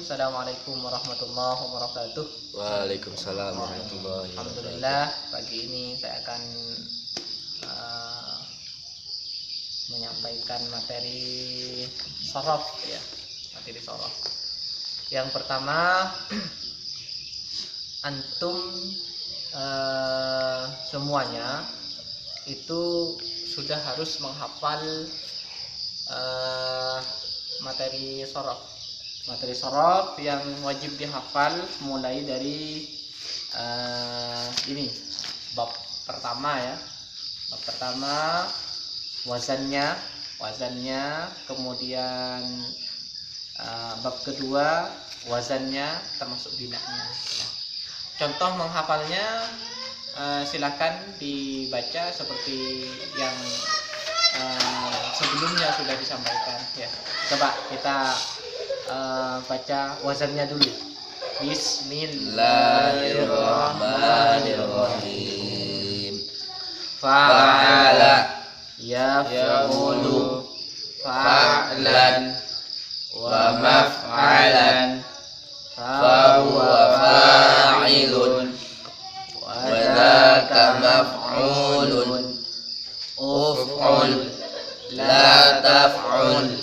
Assalamualaikum warahmatullahi wabarakatuh. Waalaikumsalam warahmatullahi wabarakatuh. Alhamdulillah, pagi ini saya akan menyampaikan materi sorof ya, materi sorof. Yang pertama, antum semuanya itu sudah harus menghafal materi sorof yang wajib dihafal mulai dari ini bab pertama ya. Bab pertama wazannya, kemudian bab kedua wazannya termasuk binanya. Contoh menghafalnya silakan dibaca seperti yang sebelumnya sudah disampaikan ya. Coba kita baca wazannya dulu. Bismillahirrahmanirrahim. Fa'ala yaf'ulu fa'lan wa maf'alan fahuwa fa'ilun wa dzaka maf'ulun uf'ul la taf'ul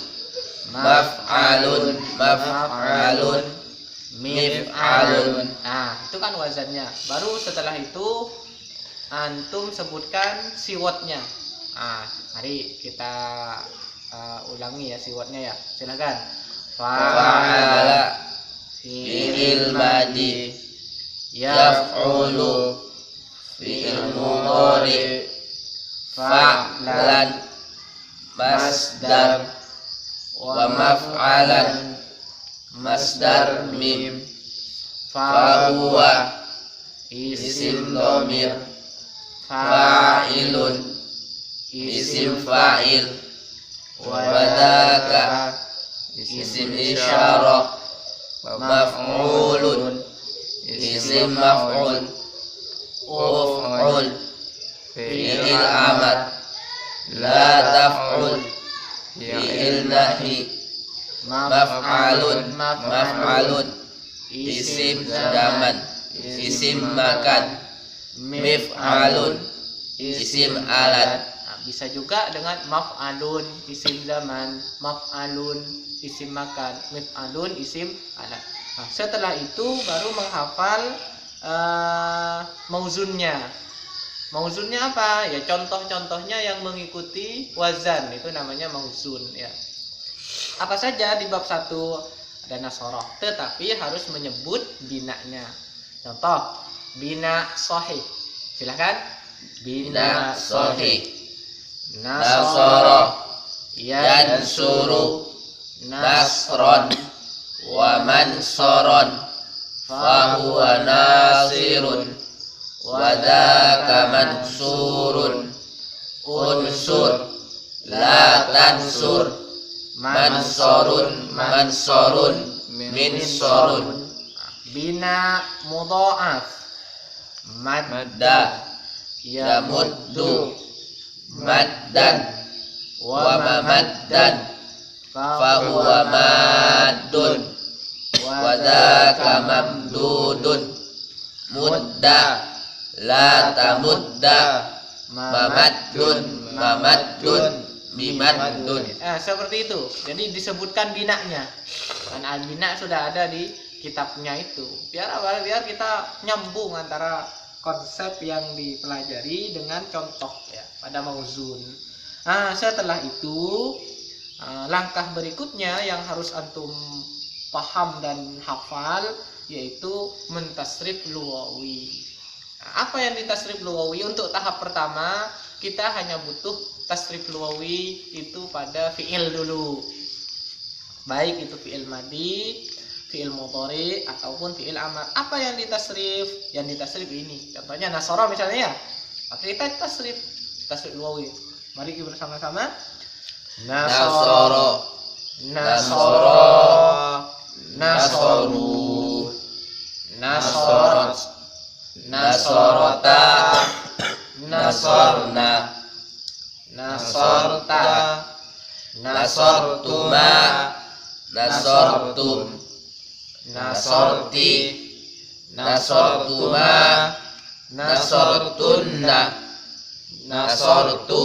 maf'alun mif'alun. Nah, itu kan wazannya. Baru setelah itu antum sebutkan siwotnya. Nah, mari kita ulangi ya siwotnya ya. Silakan. Fa'ala fi'il madi, yaf'ulu fi'il mudhari, fa'lan masdar, wa maf'alan masdar mim, fahuwa isim dhamir, fa'ilun isim fa'il, wa dzaka isim isyarah, maf'ulun isim maf'ul, uf'ul fi'il amr, la taf'ul fi'il nahi, maf'alun isim zaman, isim makan, mif'alun isim alat. Nah, bisa juga dengan maf'alun isim zaman, maf'alun isim makan, mif'alun isim alat. Nah, setelah itu baru menghafal mauzunnya. Mauzunnya apa? Ya contoh-contohnya yang mengikuti wazan itu namanya mauzun ya. Apa saja di bab 1 ada nasoroh, tetapi harus menyebut binanya. Contoh bina sahih. Silahkan. Bina sahih, nasoro yansuru nasron wa mansoron fahuwa nasirun wa dzaka mansurun unsur la tansur mansorun minsorun. Bina mudha'af madda yamuddu maddan wa mamaddan fahuwa maddun wa dzaka mamdudun mudda la tamudda mamaddun mimaddun. Seperti itu. Jadi disebutkan binanya. Dan bina sudah ada di kitabnya itu. Biar apa? Biar kita nyambung antara konsep yang dipelajari dengan contoh ya pada mauzun. Nah, setelah itu langkah berikutnya yang harus antum paham dan hafal yaitu mentasrif lugawi. Nah, apa yang ditasrif lugawi? Untuk tahap pertama kita hanya butuh tasrif lugawi itu pada fi'il dulu. Baik itu fi'il madi, fi'il mudhari ataupun fi'il amr. Apa yang ditasrif? Yang ditasrif ini. Contohnya nasara misalnya ya. Maka kita tasrif lugawi. Mari kita bersama-sama. Nasara, nasaru, nasarat, nasarata, nasarna, nasarta, nasartuma, nasartum, nasorti, nasortuma, nasortunna, nasortu,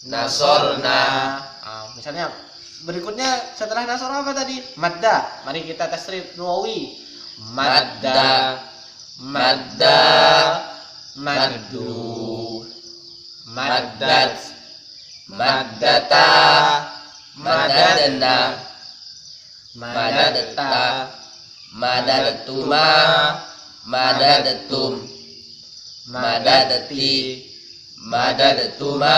nasorna. Misalnya berikutnya setelah nasor apa tadi? Madda. Mari kita tasrif lugawi. Madda, Madda, maddu, maddat, maddata, madadna, madadatta, madadatuma, madadatum, madadati, madadatuma,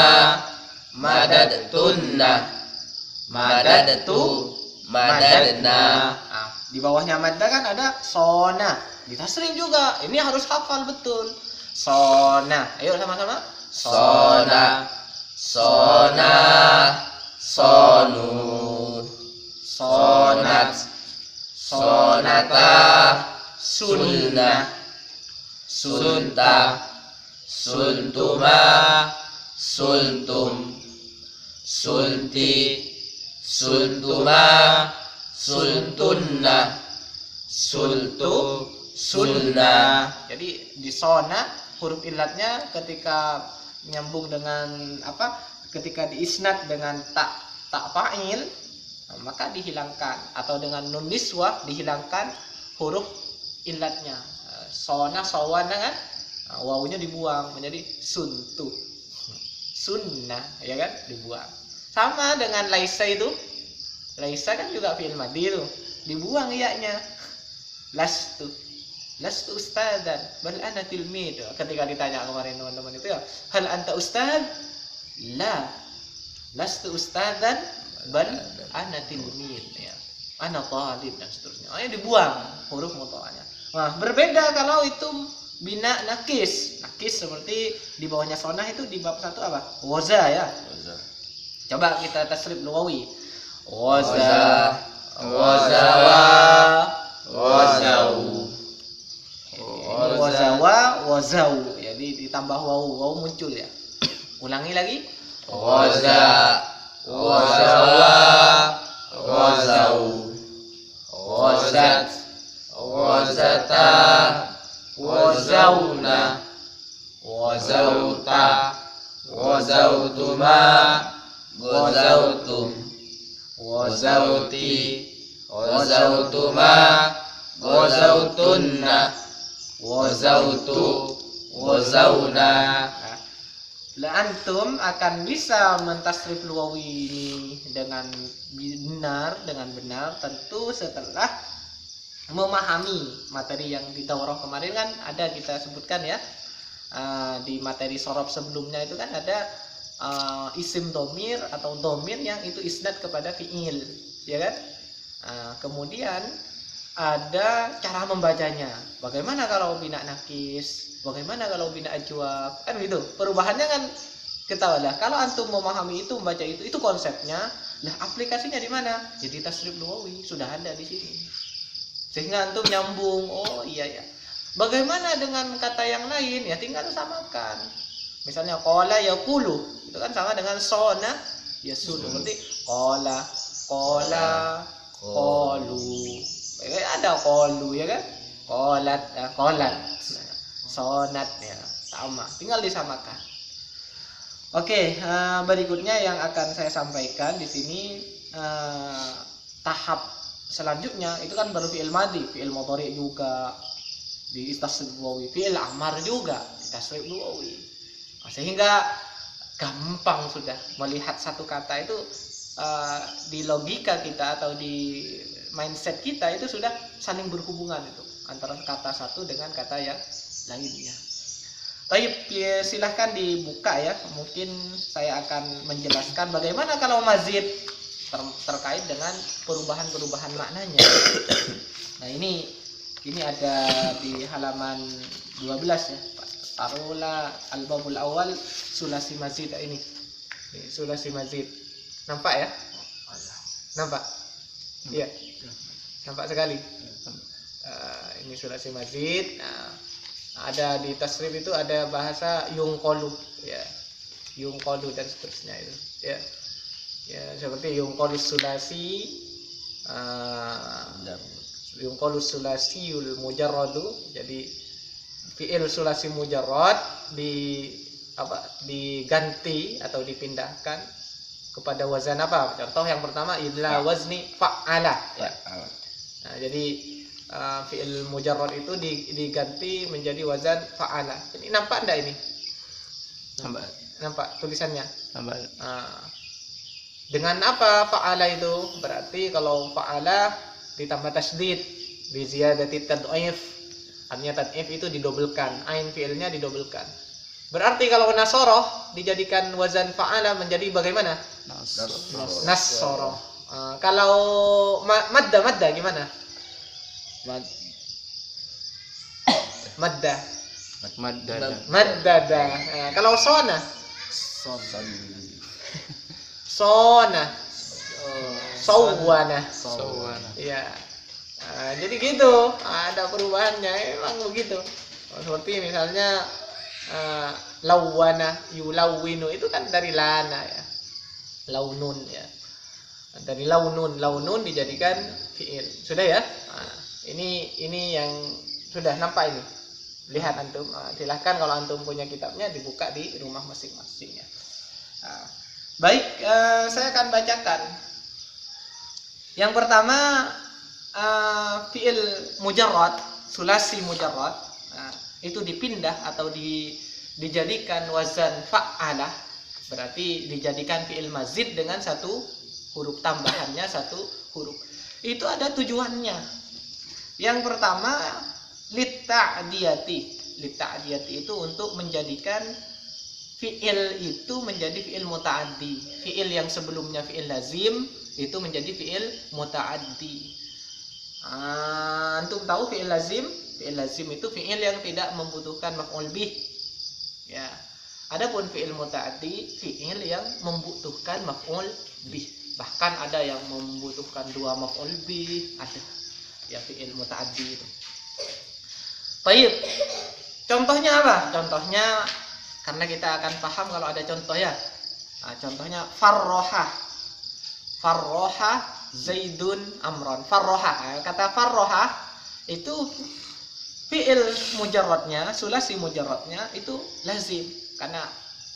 madadatunna, madadatu, madadna. Di bawahnya madda kan ada sona. Ditasrif juga. Ini harus hafal betul. Sona. Ayo sama-sama. Sona, sona, sonu, sonat, sonata, sunna, sunta, suntuma, sultum, sulti, sultuma, sultunna, sultu, sulna. Jadi di sona huruf illatnya ketika nyambung dengan apa? Ketika diisnad dengan tak fa'il, maka dihilangkan, atau dengan nun niswah dihilangkan huruf illatnya. Sona sawana kan? Wawunya dibuang menjadi suntu. Sunnah, ya kan? Dibuang. Sama dengan laisa itu. Laisa kan juga fi'il madhi itu. Dibuang ya-nya. Lastu ustadzan bal ana tilmid. Ketika ditanya kemarin teman-teman itu ya, hal anta ustad? La. Lastu ustadzan bal ana tilmid, ya. Ana talib dan seterusnya. Dibuang huruf mutawanya. Nah, berbeda kalau itu bina nakis. Nakis seperti di bawahnya sonah itu di bab 1 apa? Waza, ya. Coba kita tasrif lugawi. Waza, wazawa, wazau, wazawa, wazau. Jadi ditambah wawu muncul, ya. Ulangi lagi. waza, wazawa, wazau, wazat, wazata, wazauna, wazauta, wazautuma, wazautum, wazauti, wazautuma, wazautunna, wazautu, wazauna. Lah antum akan bisa mentasrif lugawi ini dengan benar tentu setelah memahami materi yang di daurah kemarin. Kan ada kita sebutkan, ya, di materi sorob sebelumnya itu kan ada isim domir atau domir yang itu isnad kepada fi'il, ya kan? Kemudian ada cara membacanya. Bagaimana kalau bina nakis? Bagaimana kalau bina ajwab? Kan gitu. Perubahannya kan ketahuilah. Kalau antum memahami itu, membaca itu konsepnya. Lah aplikasinya di mana? Jadi tasrif lugawi sudah ada di sini. Sehingga antum nyambung. Oh iya ya. Bagaimana dengan kata yang lain? Ya tinggal samakan. Misalnya qala yaqulu, itu kan sama dengan sona yasulu. Berarti qala, qalu. Ada qalu, ya kan? Qalat. Sonat, ya, sama. Tinggal disamakan. Oke, berikutnya yang akan saya sampaikan di sini tahap selanjutnya itu kan baru fi'il madhi, fi'il mudhari juga di tasrif lugawi, fi'il amar juga di tasrif lugawi. Sehingga gampang sudah melihat satu kata itu, di logika kita atau di mindset kita itu sudah saling berhubungan itu antara kata satu dengan kata yang lainnya. Baik, silahkan dibuka, ya. Mungkin saya akan menjelaskan bagaimana kalau mazid terkait dengan perubahan-perubahan maknanya. Nah, ini ada di halaman 12, ya. Taruhlah al-babul awal sulasi mazid ini. Sulasi mazid. Nampak, ya? Nampak? Iya. Nampak sekali. Ini sulasi mazid. Nah, ada di tasrif itu ada bahasa yungqolu, ya. Yungqolu dan seterusnya itu, ya. Ya, seperti yungqolus sulasi, Yungqalu sulasiyul mujarradu. Jadi fi'il sulasi mujarrad diganti atau dipindahkan kepada wazan apa? Contoh yang pertama ila wazni fa'ala ya. Nah, jadi fi'il mujarrad itu diganti menjadi wazan fa'ala. Ini nampak enggak ini? Nampak tulisannya? Nampak. Dengan apa fa'ala itu? Berarti kalau fa'ala ditambah tasdid bi ziyadati tad'if. Artinya tad'if itu didobelkan, ain fi'ilnya didobelkan. Berarti kalau nasoroh dijadikan wazan fa'ala menjadi bagaimana? Nasoroh. Kalau madda gimana? Maddada. Kalau sona? Sona. Sawwana. Ya. Jadi gitu, ada perubahannya, emang begitu. Seperti misalnya lawana, yulawinu itu kan dari lana ya, launun ya, dari launun dijadikan fiil. Sudah ya. Ini yang sudah nampak ini. Lihat antum, silahkan kalau antum punya kitabnya dibuka di rumah masing-masing ya. Baik, saya akan bacakan. Yang pertama fiil mujarrad, sulasi mujarrad, itu dipindah atau dijadikan wazan fa'alah, berarti dijadikan fiil mazid dengan satu huruf tambahannya, satu huruf. Itu ada tujuannya. Yang pertama litta'diyati itu untuk menjadikan fiil itu menjadi fiil muta'addi. Fiil yang sebelumnya fiil lazim itu menjadi fiil muta'addi. Antum tahu fiil lazim? Fiil lazim itu fiil yang tidak membutuhkan maf'ul bih. Ya. Adapun fiil muta'addi fiil yang membutuhkan maf'ul bih. Bahkan ada yang membutuhkan 2 maf'ul bih, ada. Ya fiil muta'addi itu. Baik. Contohnya apa? Contohnya karena kita akan paham kalau ada contoh ya. Contohnya farroha Zaidun Amron. Farroha, kata farroha itu fiil mujarradnya, sulasi mujarradnya itu lazim karena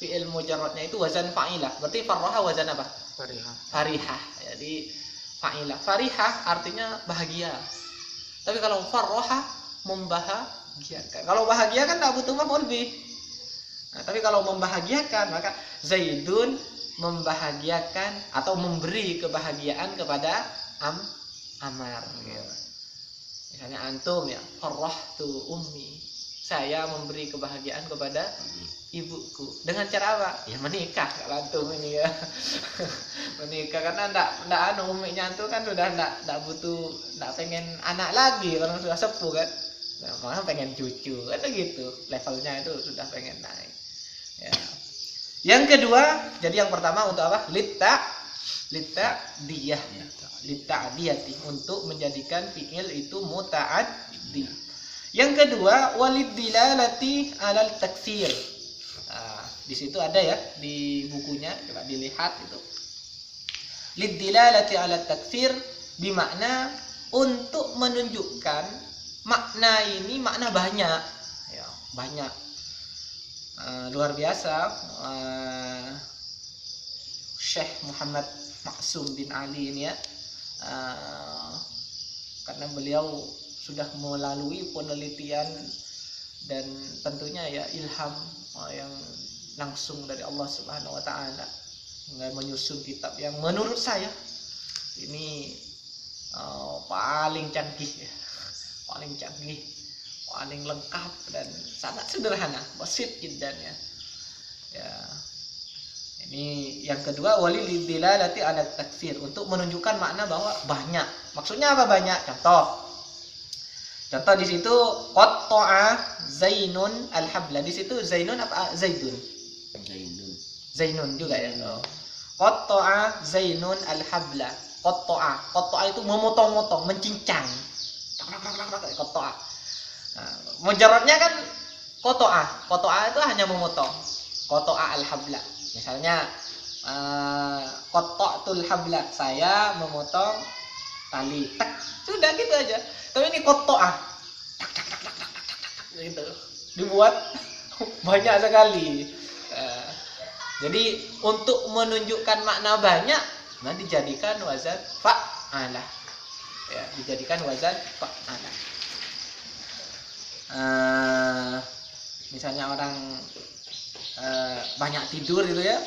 fiil mujarradnya itu wazan fa'ilah. Berarti farroha wazan apa? Farihah. Jadi fa'ilah. Farihah artinya bahagia. Tapi kalau farroha membahagiakan. Kalau bahagia kan tidak butuh maf'ul bih. Tapi kalau membahagiakan maka Zaidun membahagiakan atau memberi kebahagiaan kepada Amar. Misalnya antum ya, farrahtu ummi, saya memberi kebahagiaan kepada ibuku. Dengan cara apa? Ya menikah kalau antum ini ya. Menikah karena enggak umminya antum kan sudah enggak butuh, enggak pengen anak lagi karena sudah sepuh kan. Nah, malah pengen cucu kan gitu. Levelnya itu sudah pengen naik. Ya. Yang kedua, jadi yang pertama untuk apa? Litta'diyati untuk menjadikan fi'il itu muta'addi. Yang kedua, waliddilalati 'alal takfir. Di situ ada ya di bukunya, coba dilihat itu. Liddilalati 'alal takfir bermakna untuk menunjukkan makna ini makna banyak. Ya, banyak. Luar biasa Syekh Muhammad Maksum bin Ali ini ya, karena beliau sudah melalui penelitian dan tentunya ya ilham yang langsung dari Allah Subhanahu wa taala menyusun kitab yang menurut saya ini paling canggih ya. Paling lengkap dan sangat sederhana, basit jiddan ya. Ini yang kedua, waliddilalati 'ala takfir untuk menunjukkan makna bahwa banyak. Maksudnya apa banyak? Contoh di situ qatta'a Zainun al-habla. Di situ Zainun apa Zaidun? Zainun juga ya. Qatta'a Zainun al-habla. Qatta'a itu memotong-motong, mencincang. Qatta'a. Mujarradnya kan Qatta'a itu hanya memotong. Qatta'a al-habla. Misalnya qatta'tul habla, saya memotong tali, tak, sudah gitu aja. Tapi ini kotoah, gitu, dibuat banyak sekali. Jadi untuk menunjukkan makna banyak, nah dijadikan wazan fa'alah. Ya, dijadikan wazan fa'alah. Misalnya orang banyak tidur gitu ya,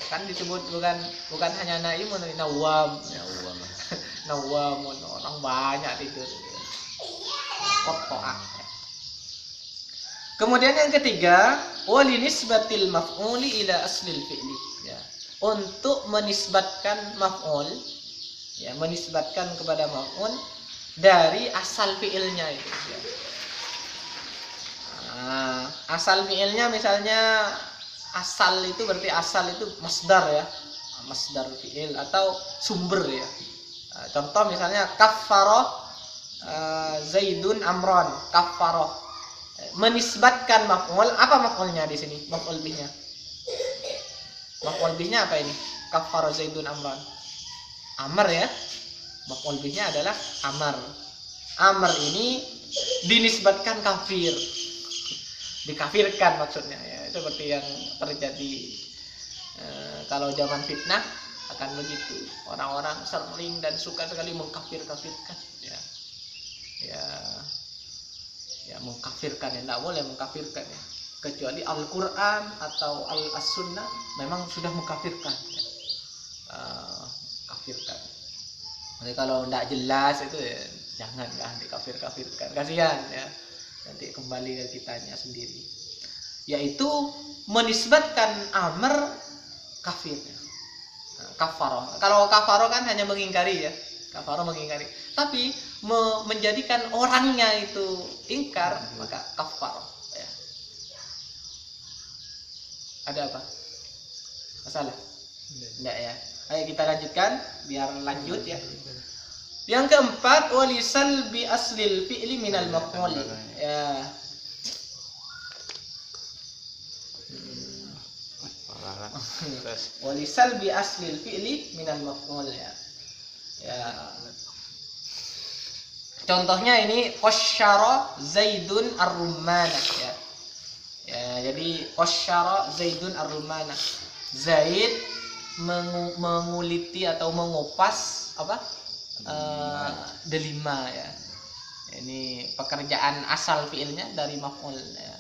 kan disebut bukan hanya naimun, nawam, nawamun, orang banyak tidur. Kotoah. Kemudian yang ketiga, walinisbatil maf'uli ila aslil fi'li. Ya. Untuk menisbatkan maf'ul, ya, menisbatkan kepada maf'ul dari asal fi'ilnya itu. Ya. Asal fi'ilnya misalnya asal itu berarti asal itu masdar ya, masdar fi'il atau sumber ya. Contoh misalnya kaffara Zaidun Amron, kaffara. Menisbatkan maf'ul, apa maf'ulnya di sini? Maf'ul bihnya. Maf'ul bihnya apa ini? Kaffara Zaidun Amron. Amr ya. Maf'ul bihnya adalah amar. Amr ini dinisbatkan kafir. Dikafirkan maksudnya ya. Seperti yang terjadi kalau zaman fitnah akan begitu. Orang-orang sering dan suka sekali mengkafir-kafirkan ya. Ya mengkafirkan ya, tidak boleh mengkafirkan ya, kecuali Al-Quran atau As-Sunnah memang sudah mengkafirkan ya. Kafirkan. Jadi kalau tidak jelas itu ya, janganlah dikafir-kafirkan, kasihan ya, nanti kembali ke kitanya sendiri, yaitu menisbatkan amr kafir ya. Kafaro. Kalau kafaro kan hanya mengingkari ya, kafaro mengingkari, tapi menjadikan orangnya itu ingkar, maka kafar ya. Ada apa? Masalah? Enggak ya. Ayo kita lanjutkan biar lanjut ya. Yang keempat, walisal bi aslil fi'li minal maf'ul. Ya. Walisal bi aslil fi'li minal maf'ul ya. Ya. Contohnya ini qasyara Zaidun ar-rummanah ya. Ya, jadi qasyara Zaidun ar-rummanah. Zaid menguliti atau mengupas apa? Delima ya. Ini pekerjaan asal fiilnya dari maf'ul ya.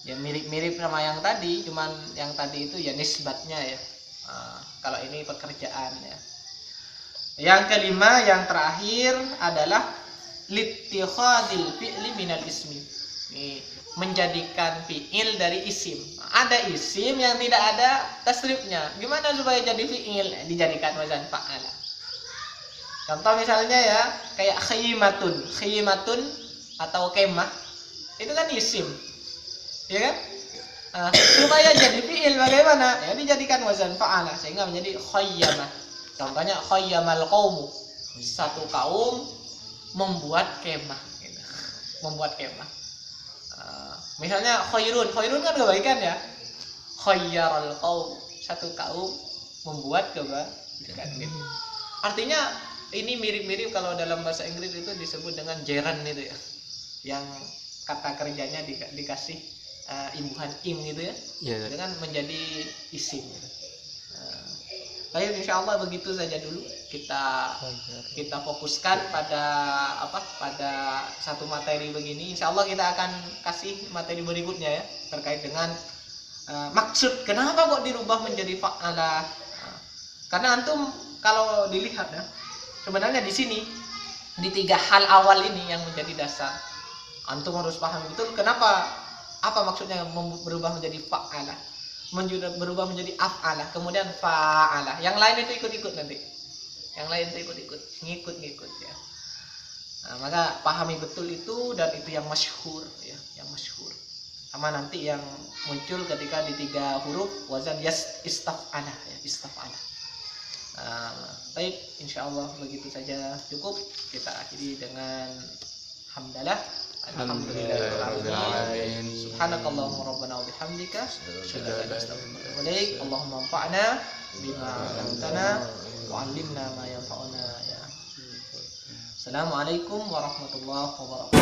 Ya mirip-mirip sama yang tadi, cuman yang tadi itu ya nisbatnya ya. Kalau ini pekerjaan ya. Yang kelima, yang terakhir adalah littikhadil fi'li minal ismi. Ini menjadikan fi'il dari isim. Ada isim yang tidak ada tasrifnya. Gimana supaya jadi fi'il? Dijadikan wazan fa'ala. Contoh misalnya ya, kayak khaymatun. Khaymatun atau kemah itu kan isim. Ya kan? Supaya jadi fi'il bagaimana? Ya dijadikan wazan fa'ala sehingga menjadi khayyamah. Contohnya khayyamal qaumu. Satu kaum membuat kemah gitu. Membuat kemah. Misalnya khairun kan kebaikan ya. Khayyaral qaum, satu kaum membuat kebaikan gitu. Artinya ini mirip-mirip kalau dalam bahasa Inggris itu disebut dengan gerund itu ya. Yang kata kerjanya dikasih imbuhan im gitu ya. Itu kan menjadi isim gitu. Baik, insyaallah begitu saja dulu kita fokuskan pada satu materi begini. Insyaallah kita akan kasih materi berikutnya ya terkait dengan maksud kenapa kok dirubah menjadi fa'ala. Karena antum kalau dilihat ya, sebenarnya di sini di tiga hal awal ini yang menjadi dasar. Antum harus paham betul kenapa, apa maksudnya berubah menjadi fa'ala. Berubah menjadi af'alah, kemudian fa'alah. Yang lain itu ikut-ikut nanti. Yang lain itu ikut-ikut, ngikut-ngikut ya. Nah, maka pahami betul itu, dan itu yang masyhur ya, yang masyhur. Sama nanti yang muncul ketika di tiga huruf wazan istaf'alah ya, istaf'alah. Baik, insyaallah begitu saja cukup. Kita akhiri dengan hamdalah. Alhamdulillahirrahmanirrahim. Subhanakallahumma rabbana wa bihamdika asyhadu an la ilaha illa anta astaghfiruka wa atubu ilaik. Allahumma anfa'na bima 'allamtana wa 'allimna ma yanfa'una ya. Assalamualaikum warahmatullahi wabarakatuh.